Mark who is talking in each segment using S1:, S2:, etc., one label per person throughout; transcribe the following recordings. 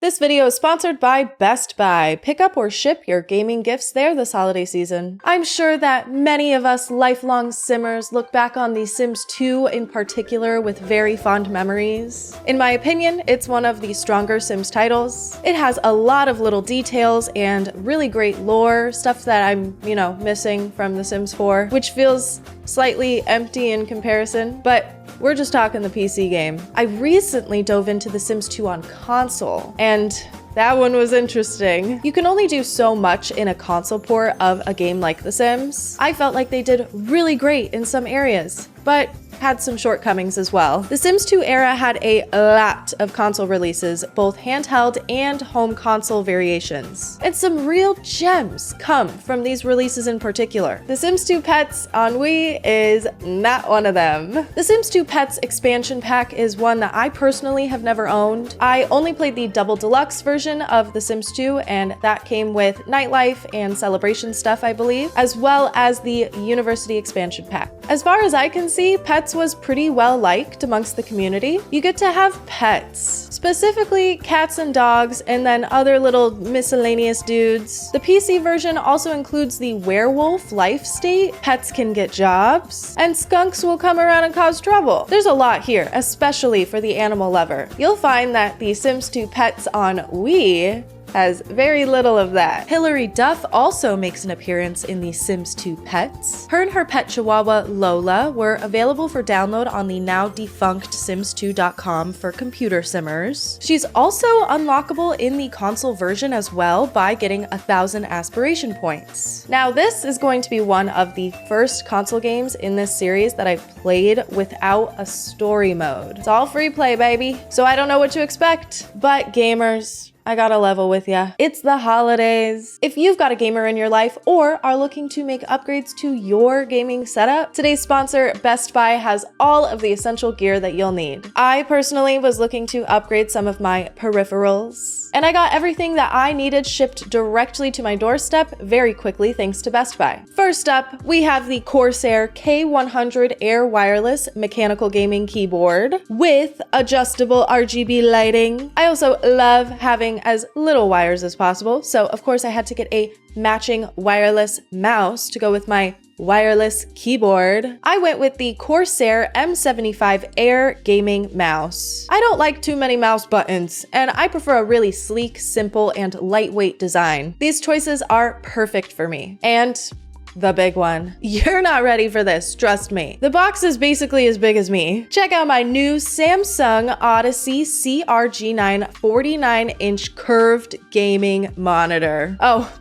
S1: This video is sponsored by Best Buy. Pick up or ship your gaming gifts there this holiday season. I'm sure that many of us lifelong Simmers look back on The Sims 2 in particular with very fond memories. In my opinion, it's one of the stronger Sims titles. It has a lot of little details and really great lore, stuff that I'm, missing from The Sims 4, which feels slightly empty in comparison, but we're just talking the PC game. I recently dove into The Sims 2 on console, and that one was interesting. You can only do so much in a console port of a game like The Sims. I felt like they did really great in some areas, but had some shortcomings as well. The Sims 2 era had a lot of console releases, both handheld and home console variations. And some real gems come from these releases in particular. The Sims 2 Pets on Wii is not one of them. The Sims 2 Pets expansion pack is one that I personally have never owned. I only played the Double Deluxe version of The Sims 2, and that came with nightlife and celebration stuff, I believe, as well as the University expansion pack. As far as I can see, Pets was pretty well liked amongst the community. You get to have pets, specifically cats and dogs, and then other little miscellaneous dudes. The PC version also includes the werewolf life state, pets can get jobs, and skunks will come around and cause trouble. There's a lot here, especially for the animal lover. You'll find that the Sims 2 Pets on Wii has very little of that. Hilary Duff also makes an appearance in The Sims 2 Pets. Her and her pet chihuahua, Lola, were available for download on the now defunct sims2.com for computer simmers. She's also unlockable in the console version as well by getting 1,000 aspiration points. Now, this is going to be one of the first console games in this series that I've played without a story mode. It's all free play, baby. So I don't know what to expect, but gamers, I gotta level with ya. It's the holidays. If you've got a gamer in your life or are looking to make upgrades to your gaming setup, today's sponsor, Best Buy, has all of the essential gear that you'll need. I personally was looking to upgrade some of my peripherals, and I got everything that I needed shipped directly to my doorstep very quickly thanks to Best Buy. First up, we have the Corsair K100 Air Wireless Mechanical Gaming Keyboard with adjustable RGB lighting. I also love having as little wires as possible, so of course I had to get a matching wireless mouse to go with my wireless keyboard. I went with the Corsair M75 Air Gaming Mouse. I don't like too many mouse buttons, and I prefer a really sleek, simple, and lightweight design. These choices are perfect for me. And the big one. You're not ready for this, trust me. The box is basically as big as me. Check out my new Samsung Odyssey CRG9 49-inch curved gaming monitor. Oh,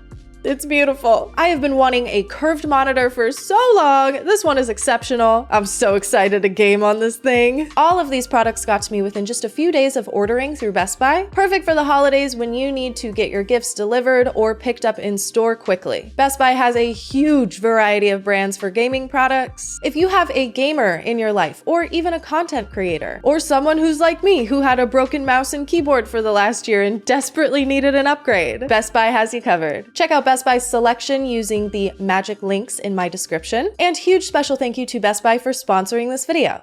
S1: it's beautiful. I have been wanting a curved monitor for so long. This one is exceptional. I'm so excited to game on this thing. All of these products got to me within just a few days of ordering through Best Buy. Perfect for the holidays when you need to get your gifts delivered or picked up in store quickly. Best Buy has a huge variety of brands for gaming products. If you have a gamer in your life, or even a content creator, or someone who's like me who had a broken mouse and keyboard for the last year and desperately needed an upgrade, Best Buy has you covered. Check out Best Buy's selection using the magic links in my description. And huge special thank you to Best Buy for sponsoring this video.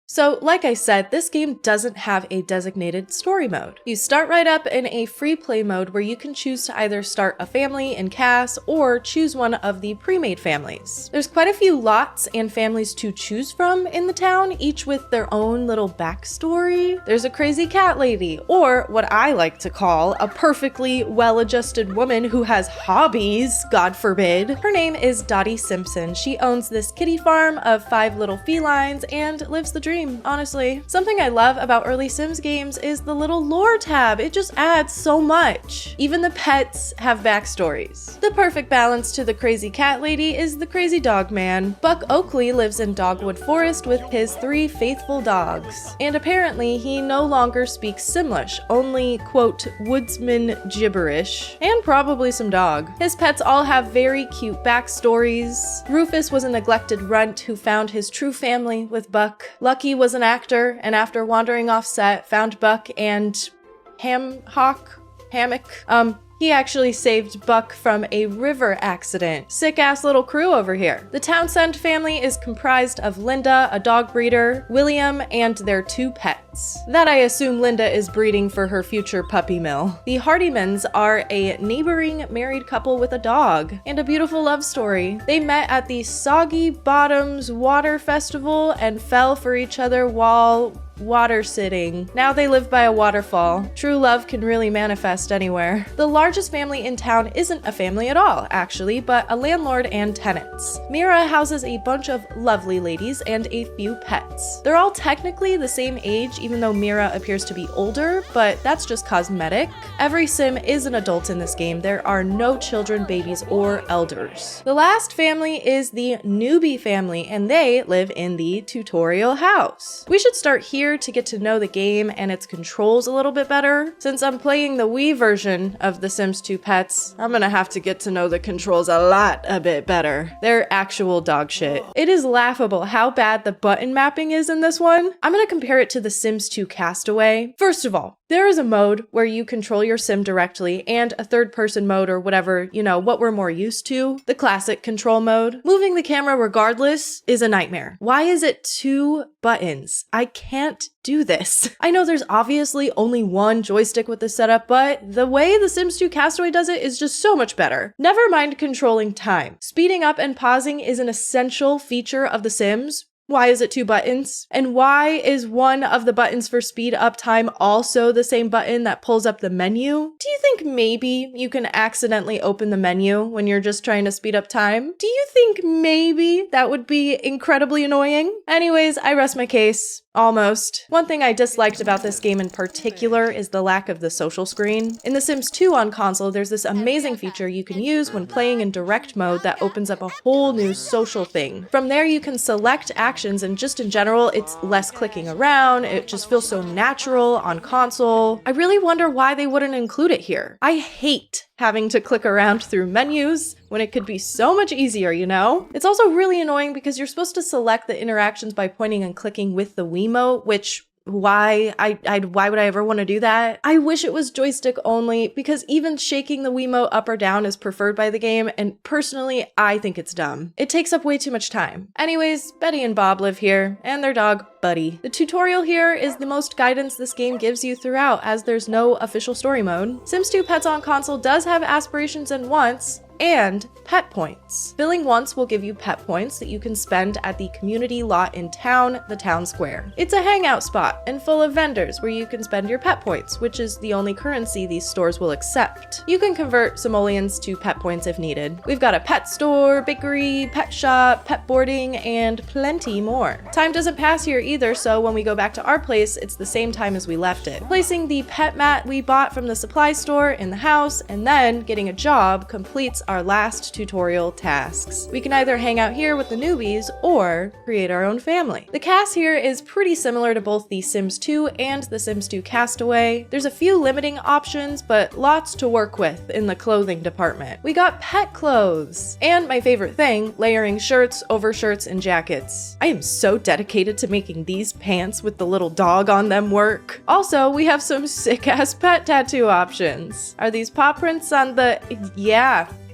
S1: So, like I said, this game doesn't have a designated story mode. You start right up in a free play mode where you can choose to either start a family in CAS or choose one of the pre-made families. There's quite a few lots and families to choose from in the town, each with their own little backstory. There's a crazy cat lady, or what I like to call a perfectly well-adjusted woman who has hobbies, God forbid. Her name is Dottie Simpson. She owns this kitty farm of 5 little felines and lives the dream. Honestly. Something I love about early Sims games is the little lore tab. It just adds so much. Even the pets have backstories. The perfect balance to the crazy cat lady is the crazy dog man. Buck Oakley lives in Dogwood Forest with his 3 faithful dogs. And apparently he no longer speaks Simlish, only, quote, woodsman gibberish, and probably some dog. His pets all have very cute backstories. Rufus was a neglected runt who found his true family with Buck. Lucky was an actor, and after wandering off set, found Buck and Hammock He actually saved Buck from a river accident. Sick-ass little crew over here. The Townsend family is comprised of Linda, a dog breeder, William, and their 2 pets. That I assume Linda is breeding for her future puppy mill. The Hardymans are a neighboring married couple with a dog and a beautiful love story. They met at the Soggy Bottoms Water Festival and fell for each other while water sitting. Now they live by a waterfall. True love can really manifest anywhere. The largest family in town isn't a family at all, actually, but a landlord and tenants. Mira houses a bunch of lovely ladies and a few pets. They're all technically the same age, even though Mira appears to be older, but that's just cosmetic. Every sim is an adult in this game. There are no children, babies, or elders. The last family is the newbie family, and they live in the tutorial house. We should start here to get to know the game and its controls a little bit better. Since I'm playing the Wii version of The Sims 2 Pets, I'm gonna have to get to know the controls a bit better. They're actual dog shit. It is laughable how bad the button mapping is in this one. I'm gonna compare it to The Sims 2 Castaway. First of all, there is a mode where you control your sim directly and a third-person mode or whatever, you know, what we're more used to, the classic control mode. Moving the camera regardless is a nightmare. Why is it 2 buttons? I can't do this. I know there's obviously only one joystick with this setup, but the way The Sims 2 Castaway does it is just so much better. Never mind controlling time. Speeding up and pausing is an essential feature of The Sims. Why is it 2 buttons? And why is one of the buttons for speed up time also the same button that pulls up the menu? Do you think maybe you can accidentally open the menu when you're just trying to speed up time? Do you think maybe that would be incredibly annoying? Anyways, I rest my case. Almost. One thing I disliked about this game in particular is the lack of the social screen. In The Sims 2 on console, there's this amazing feature you can use when playing in direct mode that opens up a whole new social thing. From there, you can select actions, and just in general, it's less clicking around. It just feels so natural on console. I really wonder why they wouldn't include it here. I hate having to click around through menus when it could be so much easier, you know? It's also really annoying because you're supposed to select the interactions by pointing and clicking with the Wiimote, which why would I ever want to do that? I wish it was joystick only, because even shaking the Wiimote up or down is preferred by the game, and personally, I think it's dumb. It takes up way too much time. Anyways, Betty and Bob live here, and their dog, Buddy. The tutorial here is the most guidance this game gives you throughout, as there's no official story mode. Sims 2 Pets on console does have aspirations and wants, and pet points. Filling once will give you pet points that you can spend at the community lot in town, the town square. It's a hangout spot and full of vendors where you can spend your pet points, which is the only currency these stores will accept. You can convert simoleons to pet points if needed. We've got a pet store, bakery, pet shop, pet boarding, and plenty more. Time doesn't pass here either, so when we go back to our place, it's the same time as we left it. Placing the pet mat we bought from the supply store in the house, and then getting a job completes our last tutorial tasks. We can either hang out here with the newbies or create our own family. The cast here is pretty similar to both The Sims 2 and The Sims 2 Castaway. There's a few limiting options, but lots to work with in the clothing department. We got pet clothes, and my favorite thing, layering shirts, overshirts, and jackets. I am so dedicated to making these pants with the little dog on them work. Also, we have some sick-ass pet tattoo options. Are these paw prints on the...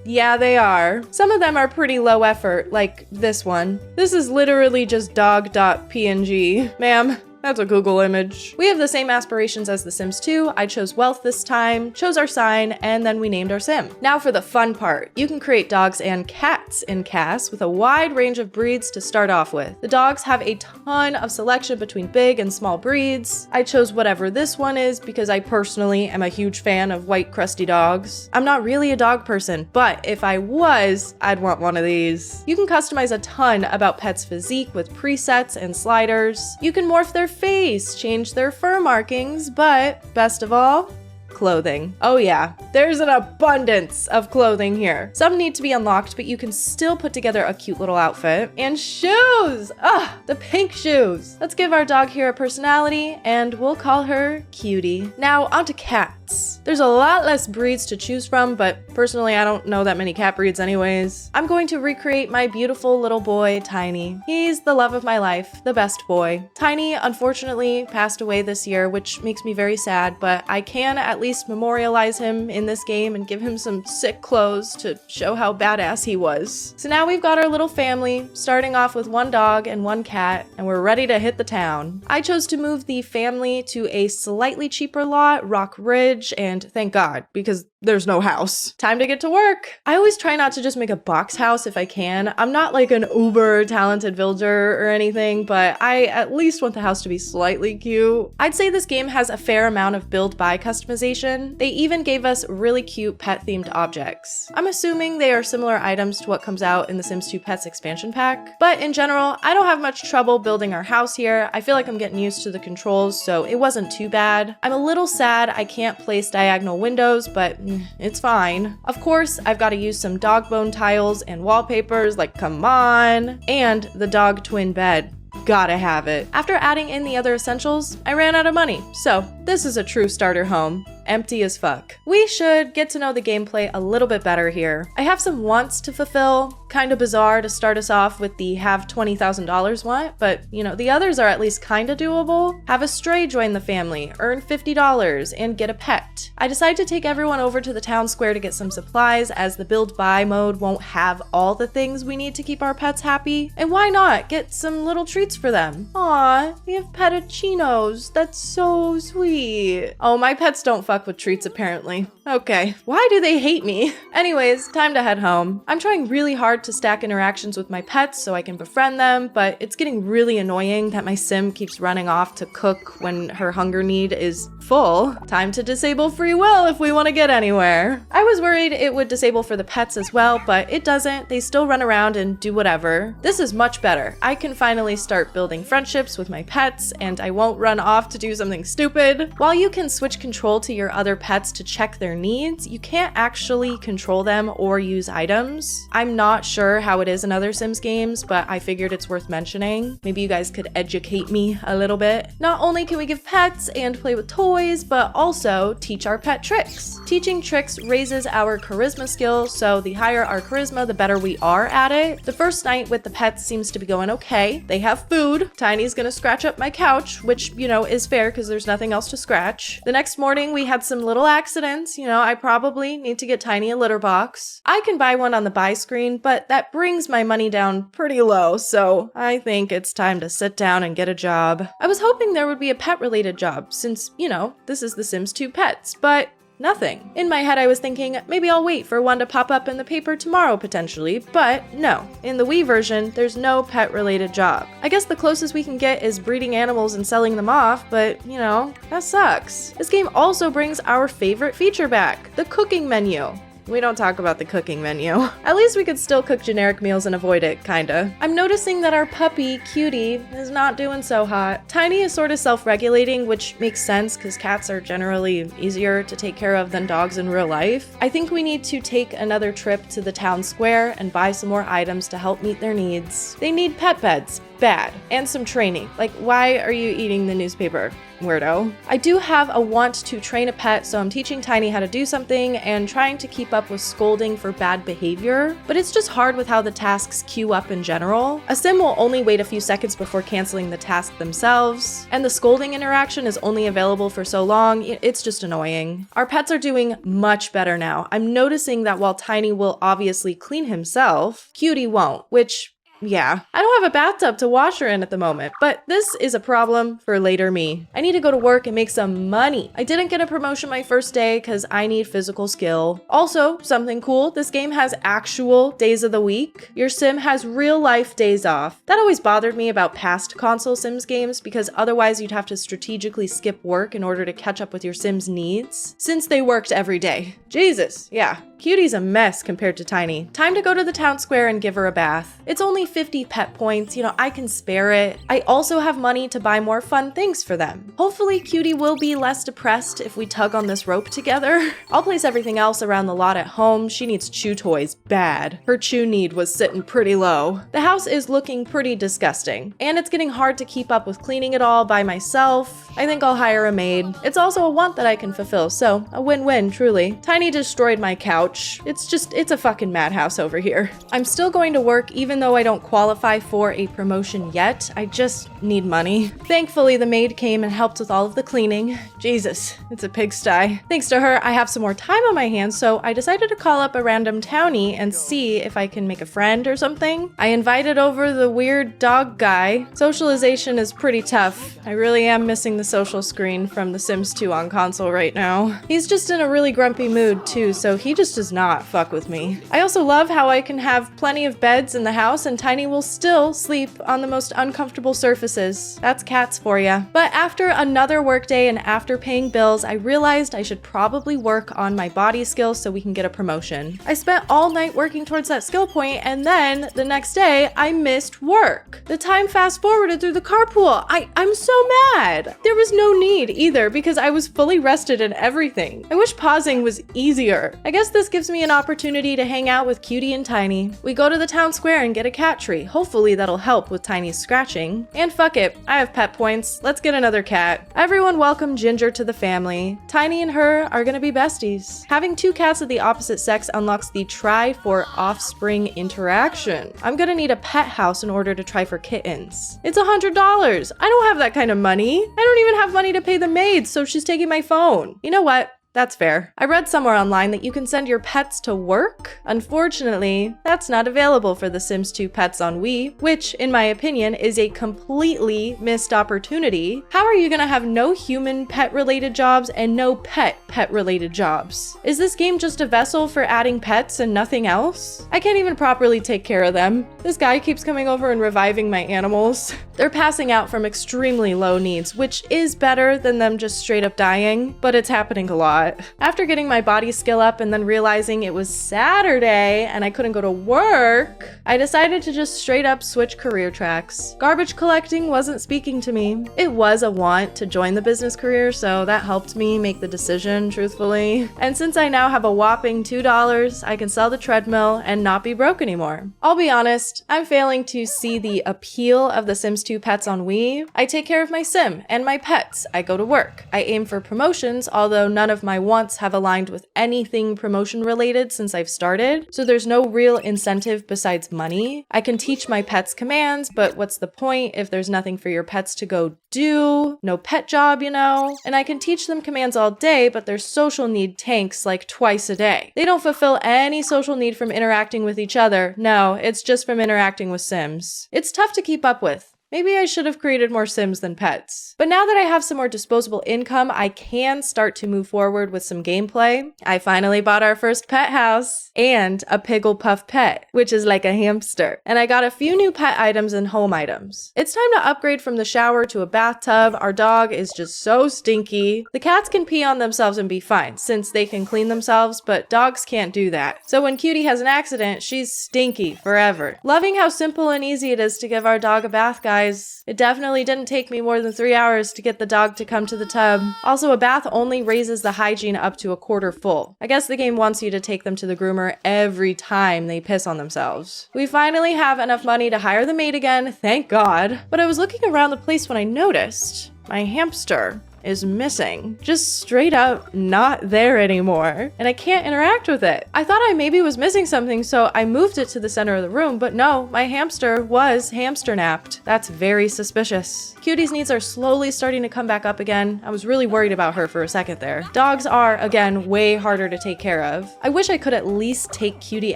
S1: Yeah, they are. Some of them are pretty low effort, like this one. This is literally just dog.png. Ma'am, that's a Google image. We have the same aspirations as The Sims 2. I chose wealth this time, chose our sign, and then we named our sim. Now for the fun part. You can create dogs and cats in CAS with a wide range of breeds to start off with. The dogs have a ton of selection between big and small breeds. I chose whatever this one is because I personally am a huge fan of white crusty dogs. I'm not really a dog person, but if I was, I'd want one of these. You can customize a ton about pets' physique with presets and sliders. You can morph their face, change their fur markings, but best of all, clothing. Oh yeah, there's an abundance of clothing here. Some need to be unlocked, but you can still put together a cute little outfit. And shoes! Ah, the pink shoes. Let's give our dog here a personality, and we'll call her Cutie. Now onto cats. cats. There's a lot less breeds to choose from, but personally I don't know that many cat breeds anyways. I'm going to recreate my beautiful little boy, Tiny. He's the love of my life, the best boy. Tiny unfortunately passed away this year, which makes me very sad, but I can at least memorialize him in this game and give him some sick clothes to show how badass he was. So now we've got our little family, starting off with 1 dog and 1 cat, and we're ready to hit the town. I chose to move the family to a slightly cheaper lot, Rock Ridge, and thank God, because there's no house. Time to get to work. I always try not to just make a box house if I can. I'm not like an uber talented builder or anything, but I at least want the house to be slightly cute. I'd say this game has a fair amount of build by customization. They even gave us really cute pet themed objects. I'm assuming they are similar items to what comes out in the Sims 2 Pets expansion pack, but in general, I don't have much trouble building our house here. I feel like I'm getting used to the controls, so it wasn't too bad. I'm a little sad I can't place diagonal windows, but it's fine. Of course, I've got to use some dog bone tiles and wallpapers, like come on, and the dog twin bed. Gotta have it. After adding in the other essentials, I ran out of money, so this is a true starter home. Empty as fuck. We should get to know the gameplay a little bit better here. I have some wants to fulfill. Kinda bizarre to start us off with the have $20,000 want, but you know, the others are at least kinda doable. Have a stray join the family, earn $50, and get a pet. I decided to take everyone over to the town square to get some supplies, as the build buy mode won't have all the things we need to keep our pets happy. And why not get some little treats for them? Aw, we have pettuccinos. That's so sweet. Oh, my pets don't fuck with treats apparently. Okay, why do they hate me? Anyways, time to head home. I'm trying really hard to stack interactions with my pets so I can befriend them, but it's getting really annoying that my sim keeps running off to cook when her hunger need is full. Time to disable free will if we want to get anywhere. I was worried it would disable for the pets as well, but it doesn't. They still run around and do whatever. This is much better. I can finally start building friendships with my pets, and I won't run off to do something stupid. While you can switch control to your other pets to check their needs, you can't actually control them or use items. I'm not sure how it is in other Sims games, but I figured it's worth mentioning. Maybe you guys could educate me a little bit. Not only can we give pets and play with toys, but also teach our pet tricks. Teaching tricks raises our charisma skill, so the higher our charisma, the better we are at it. The first night with the pets seems to be going okay. They have food. Tiny's gonna scratch up my couch, which, you know, is fair because there's nothing else to scratch. The next morning we had some little accidents. You know, I probably need to get Tiny a litter box. I can buy one on the buy screen, but that brings my money down pretty low, so I think it's time to sit down and get a job. I was hoping there would be a pet-related job since, you know, this is The Sims 2 Pets, but nothing. In my head, I was thinking maybe I'll wait for one to pop up in the paper tomorrow potentially, but no. In the Wii version, there's no pet-related job. I guess the closest we can get is breeding animals and selling them off, but you know, that sucks. This game also brings our favorite feature back, the cooking menu. We don't talk about the cooking menu. At least we could still cook generic meals and avoid it, kinda. I'm noticing that our puppy, Cutie, is not doing so hot. Tiny is sort of self-regulating, which makes sense because cats are generally easier to take care of than dogs in real life. I think we need to take another trip to the town square and buy some more items to help meet their needs. They need pet beds. Bad. And some training. Like, why are you eating the newspaper? Weirdo. I do have a want to train a pet, so I'm teaching Tiny how to do something and trying to keep up with scolding for bad behavior, but it's just hard with how the tasks queue up in general. A sim will only wait a few seconds before canceling the task themselves, and the scolding interaction is only available for so long. It's just annoying. Our pets are doing much better now. I'm noticing that while Tiny will obviously clean himself, Cutie won't, which yeah, I don't have a bathtub to wash her in at the moment, but this is a problem for later me. I need to go to work and make some money. I didn't get a promotion my first day because I need physical skill. Also, something cool, this game has actual days of the week. Your sim has real life days off. That always bothered me about past console Sims games because otherwise you'd have to strategically skip work in order to catch up with your sim's needs, since they worked every day. Jesus, yeah. Cutie's a mess compared to Tiny. Time to go to the town square and give her a bath. It's only 50 pet points, I can spare it. I also have money to buy more fun things for them. Hopefully Cutie will be less depressed if we tug on this rope together. I'll place everything else around the lot at home. She needs chew toys bad. Her chew need was sitting pretty low. The house is looking pretty disgusting, and it's getting hard to keep up with cleaning it all by myself. I think I'll hire a maid. It's also a want that I can fulfill, so a win-win, truly. Tiny destroyed my couch. It's a fucking madhouse over here. I'm still going to work even though I don't qualify for a promotion yet. I just need money. Thankfully, the maid came and helped with all of the cleaning. Jesus, it's a pigsty. Thanks to her, I have some more time on my hands, so I decided to call up a random townie and see if I can make a friend or something. I invited over the weird dog guy. Socialization is pretty tough. I really am missing the social screen from The Sims 2 on console right now. He's just in a really grumpy mood too, so he just does not fuck with me. I also love how I can have plenty of beds in the house and Tiny will still sleep on the most uncomfortable surfaces. That's cats for ya. But after another workday and after paying bills, I realized I should probably work on my body skills so we can get a promotion. I spent all night working towards that skill point, and then the next day I missed work. The time fast forwarded through the carpool. I'm so mad. There was no need either because I was fully rested and everything. I wish pausing was easier. I guess this gives me an opportunity to hang out with Cutie and Tiny. We go to the town square and get a cat tree. Hopefully that'll help with Tiny's scratching. And fuck it, I have pet points. Let's get another cat. Everyone welcome Ginger to the family. Tiny and her are gonna be besties. Having two cats of the opposite sex unlocks the try for offspring interaction. I'm gonna need a pet house in order to try for kittens. It's $100. I don't have that kind of money. I don't even have money to pay the maid, so she's taking my phone. You know what? That's fair. I read somewhere online that you can send your pets to work. Unfortunately, that's not available for The Sims 2 Pets on Wii, which, in my opinion, is a completely missed opportunity. How are you gonna have no human pet-related jobs and no pet-related jobs? Is this game just a vessel for adding pets and nothing else? I can't even properly take care of them. This guy keeps coming over and reviving my animals. They're passing out from extremely low needs, which is better than them just straight up dying, but it's happening a lot. After getting my body skill up and then realizing it was Saturday and I couldn't go to work, I decided to just straight up switch career tracks. Garbage collecting wasn't speaking to me. It was a want to join the business career, so that helped me make the decision, truthfully. And since I now have a whopping $2, I can sell the treadmill and not be broke anymore. I'll be honest, I'm failing to see the appeal of The Sims 2 Pets on Wii. I take care of my sim and my pets. I go to work. I aim for promotions, although none of my wants have aligned with anything promotion related since I've started, so there's no real incentive besides money. I can teach my pets commands, but what's the point if there's nothing for your pets to go do? No pet job, And I can teach them commands all day, but their social need tanks like twice a day. They don't fulfill any social need from interacting with each other. No, it's just from interacting with Sims. It's tough to keep up with. Maybe I should have created more Sims than pets. But now that I have some more disposable income, I can start to move forward with some gameplay. I finally bought our first pet house and a Pigglepuff pet, which is like a hamster. And I got a few new pet items and home items. It's time to upgrade from the shower to a bathtub. Our dog is just so stinky. The cats can pee on themselves and be fine, since they can clean themselves, but dogs can't do that. So when Cutie has an accident, she's stinky forever. Loving how simple and easy it is to give our dog a bath, guys. It definitely didn't take me more than 3 hours to get the dog to come to the tub. Also, a bath only raises the hygiene up to a quarter full. I guess the game wants you to take them to the groomer every time they piss on themselves. We finally have enough money to hire the maid again, thank God. But I was looking around the place when I noticed my hamster is missing. Just straight up not there anymore. And I can't interact with it. I thought I maybe was missing something, so I moved it to the center of the room, but no, my hamster was hamster napped. That's very suspicious. Cutie's needs are slowly starting to come back up again. I was really worried about her for a second there. Dogs are, again, way harder to take care of. I wish I could at least take Cutie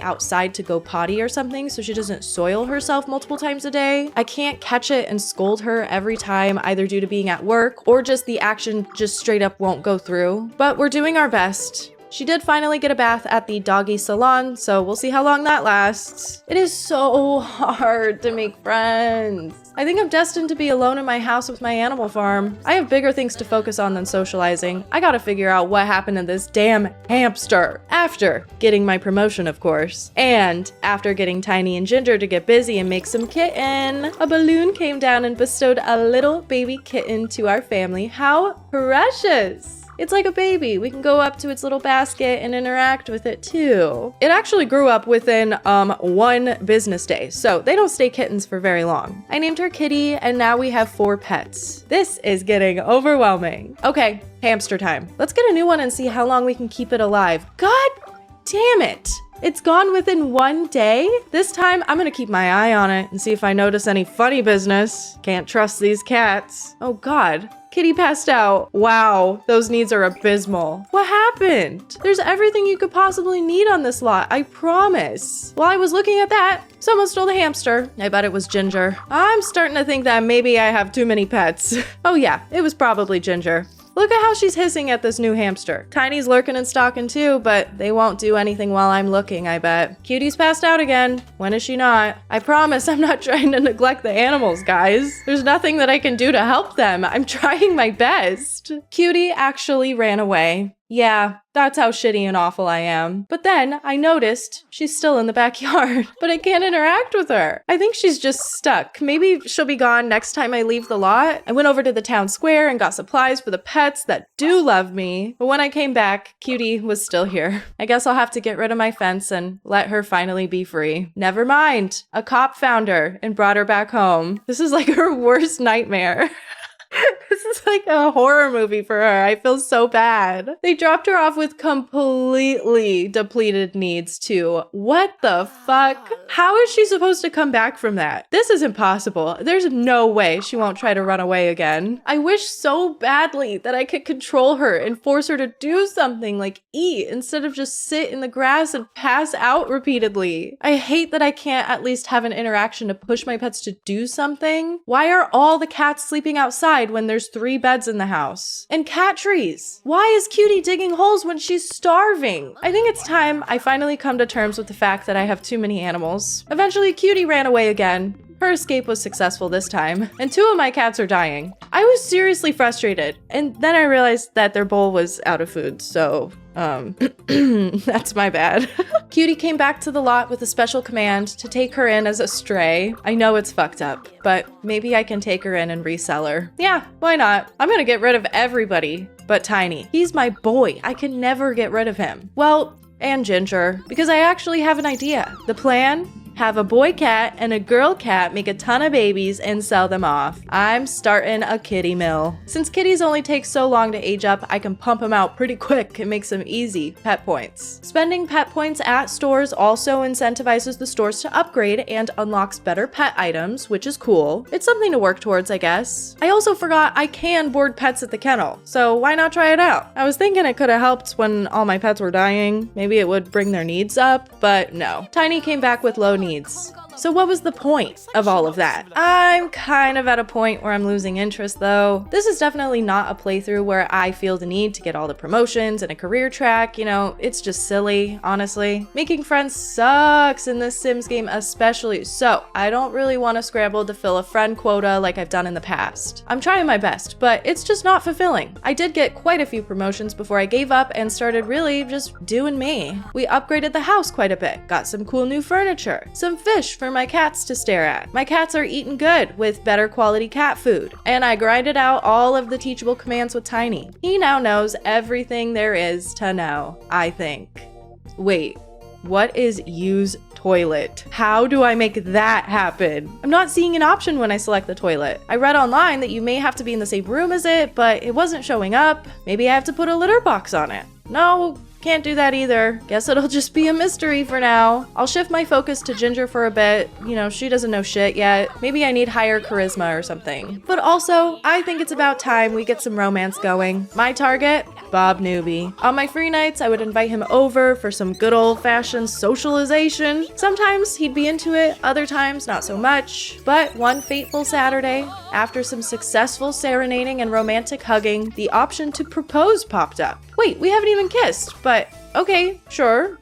S1: outside to go potty or something so she doesn't soil herself multiple times a day. I can't catch it and scold her every time, either due to being at work or just the action just straight up won't go through. But we're doing our best. She did finally get a bath at the doggy salon, so we'll see how long that lasts. It is so hard to make friends. I think I'm destined to be alone in my house with my animal farm. I have bigger things to focus on than socializing. I gotta figure out what happened to this damn hamster. After getting my promotion, of course. And after getting Tiny and Ginger to get busy and make some kitten, a balloon came down and bestowed a little baby kitten to our family. How precious! It's like a baby. We can go up to its little basket and interact with it too. It actually grew up within 1 business day, so they don't stay kittens for very long. I named her Kitty, and now we have 4 pets. This is getting overwhelming. Okay, hamster time. Let's get a new one and see how long we can keep it alive. God damn it! It's gone within 1 day? This time, I'm gonna keep my eye on it and see if I notice any funny business. Can't trust these cats. Oh God. Kitty passed out. Wow, those needs are abysmal. What happened? There's everything you could possibly need on this lot, I promise. While I was looking at that, someone stole the hamster. I bet it was Ginger. I'm starting to think that maybe I have too many pets. Oh yeah, it was probably Ginger. Look at how she's hissing at this new hamster. Tiny's lurking and stalking too, but they won't do anything while I'm looking, I bet. Cutie's passed out again. When is she not? I promise I'm not trying to neglect the animals, guys. There's nothing that I can do to help them. I'm trying my best. Cutie actually ran away. Yeah, that's how shitty and awful I am. But then I noticed she's still in the backyard, but I can't interact with her. I think she's just stuck. Maybe she'll be gone next time I leave the lot. I went over to the town square and got supplies for the pets that do love me. But when I came back, Cutie was still here. I guess I'll have to get rid of my fence and let her finally be free. Never mind. A cop found her and brought her back home. This is like her worst nightmare. This is like a horror movie for her. I feel so bad. They dropped her off with completely depleted needs too. What the fuck? How is she supposed to come back from that? This is impossible. There's no way she won't try to run away again. I wish so badly that I could control her and force her to do something like eat instead of just sit in the grass and pass out repeatedly. I hate that I can't at least have an interaction to push my pets to do something. Why are all the cats sleeping outside when there's 3 beds in the house? And cat trees. Why is Cutie digging holes when she's starving? I think it's time I finally come to terms with the fact that I have too many animals. Eventually, Cutie ran away again. Her escape was successful this time, and 2 of my cats are dying. I was seriously frustrated, and then I realized that their bowl was out of food, so that's my bad. Cutie came back to the lot with a special command to take her in as a stray. I know it's fucked up, but maybe I can take her in and resell her. Yeah, why not? I'm gonna get rid of everybody but Tiny. He's my boy. I can never get rid of him. Well, and Ginger, because I actually have an idea. The plan? Have a boy cat and a girl cat make a ton of babies and sell them off. I'm starting a kitty mill. Since kitties only take so long to age up, I can pump them out pretty quick and make some easy pet points. Spending pet points at stores also incentivizes the stores to upgrade and unlocks better pet items, which is cool. It's something to work towards, I guess. I also forgot I can board pets at the kennel, so why not try it out? I was thinking it could have helped when all my pets were dying. Maybe it would bring their needs up, but no. Tiny came back with low needs. So what was the point of all of that? I'm kind of at a point where I'm losing interest though. This is definitely not a playthrough where I feel the need to get all the promotions and a career track, you know, it's just silly, honestly. Making friends sucks in this Sims game especially, so I don't really want to scramble to fill a friend quota like I've done in the past. I'm trying my best, but it's just not fulfilling. I did get quite a few promotions before I gave up and started really just doing me. We upgraded the house quite a bit, got some cool new furniture, some fish for my cats to stare at. My cats are eating good with better quality cat food. And I grinded out all of the teachable commands with Tiny. He now knows everything there is to know, I think. Wait, what is use toilet? How do I make that happen? I'm not seeing an option when I select the toilet. I read online that you may have to be in the same room as it, but it wasn't showing up. Maybe I have to put a litter box on it. No, can't do that either. Guess it'll just be a mystery for now. I'll shift my focus to Ginger for a bit. You know, she doesn't know shit yet. Maybe I need higher charisma or something. But also, I think it's about time we get some romance going. My target? Bob Newby. On my free nights, I would invite him over for some good old-fashioned socialization. Sometimes he'd be into it, other times not so much. But one fateful Saturday, after some successful serenading and romantic hugging, the option to propose popped up. Wait, we haven't even kissed, but okay, sure.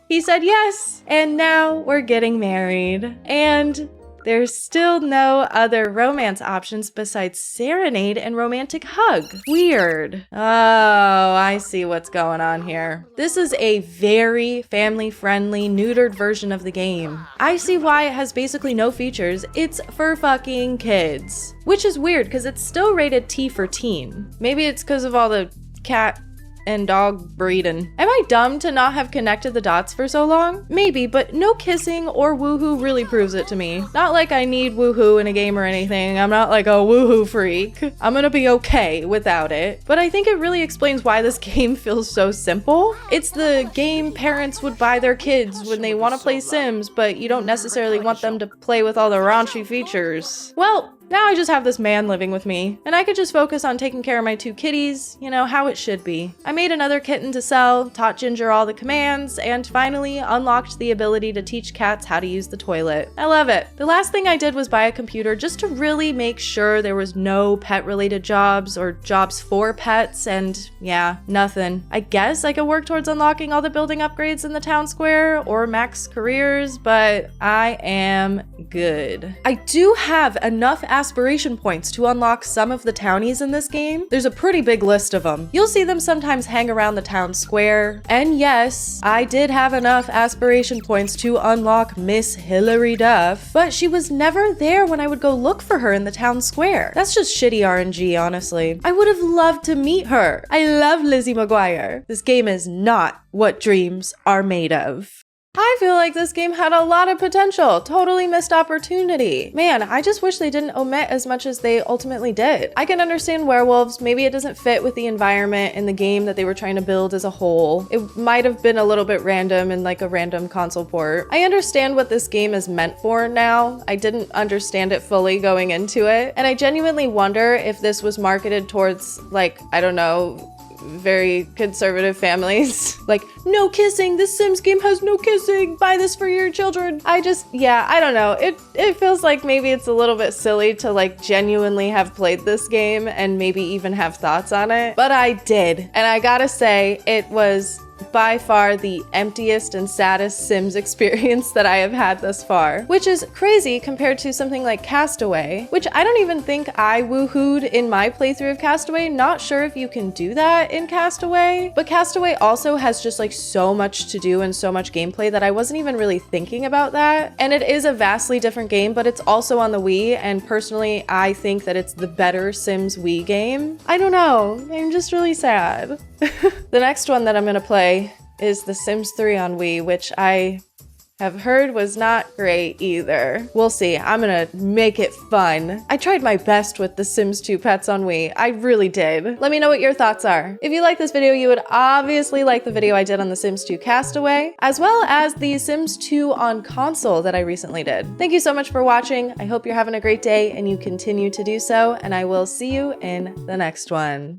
S1: He said yes, and now we're getting married. And There's still no other romance options besides serenade and romantic hug. Weird. Oh, I see what's going on here. This is a very family-friendly, neutered version of the game. I see why it has basically no features. It's for fucking kids. Which is weird, because it's still rated T for teen. Maybe it's because of all the cat and dog breeding. Am I dumb to not have connected the dots for so long? Maybe, but no kissing or woohoo really proves it to me. Not like I need woohoo in a game or anything. I'm not like a woohoo freak. I'm gonna be okay without it. But I think it really explains why this game feels so simple. It's the game parents would buy their kids when they want to play Sims, but you don't necessarily want them to play with all the raunchy features. Well, now I just have this man living with me, and I could just focus on taking care of my 2 kitties, you know, how it should be. I made another kitten to sell, taught Ginger all the commands, and finally unlocked the ability to teach cats how to use the toilet. I love it. The last thing I did was buy a computer just to really make sure there was no pet-related jobs or jobs for pets, and yeah, nothing. I guess I could work towards unlocking all the building upgrades in the town square or max careers, but I am good. I do have enough aspiration points to unlock some of the townies in this game. There's a pretty big list of them. You'll see them sometimes hang around the town square. And yes, I did have enough aspiration points to unlock Miss Hilary Duff, but she was never there when I would go look for her in the town square. That's just shitty RNG, honestly. I would have loved to meet her. I love Lizzie McGuire. This game is not what dreams are made of. I feel like this game had a lot of potential. Totally missed opportunity. Man, I just wish they didn't omit as much as they ultimately did. I can understand werewolves. Maybe it doesn't fit with the environment in the game that they were trying to build as a whole. It might have been a little bit random and like a random console port. I understand what this game is meant for now. I didn't understand it fully going into it. And I genuinely wonder if this was marketed towards, like, I don't know, very conservative families. Like, no kissing, this Sims game has no kissing, buy this for your children. I don't know. It feels like maybe it's a little bit silly to like genuinely have played this game and maybe even have thoughts on it, but I did. And I gotta say, it was by far the emptiest and saddest Sims experience that I have had thus far, which is crazy compared to something like Castaway, which I don't even think I woohooed in my playthrough of Castaway. Not sure if you can do that in Castaway, but Castaway also has just like so much to do and so much gameplay that I wasn't even really thinking about that. And it is a vastly different game, but it's also on the Wii, and personally, I think that it's the better Sims Wii game. I don't know, I'm just really sad. The next one that I'm gonna play is The Sims 3 on Wii, which I have heard was not great either. We'll see. I'm gonna make it fun. I tried my best with The Sims 2 Pets on Wii. I really did. Let me know what your thoughts are. If you like this video, you would obviously like the video I did on The Sims 2 Castaway, as well as The Sims 2 on console that I recently did. Thank you so much for watching. I hope you're having a great day and you continue to do so, and I will see you in the next one.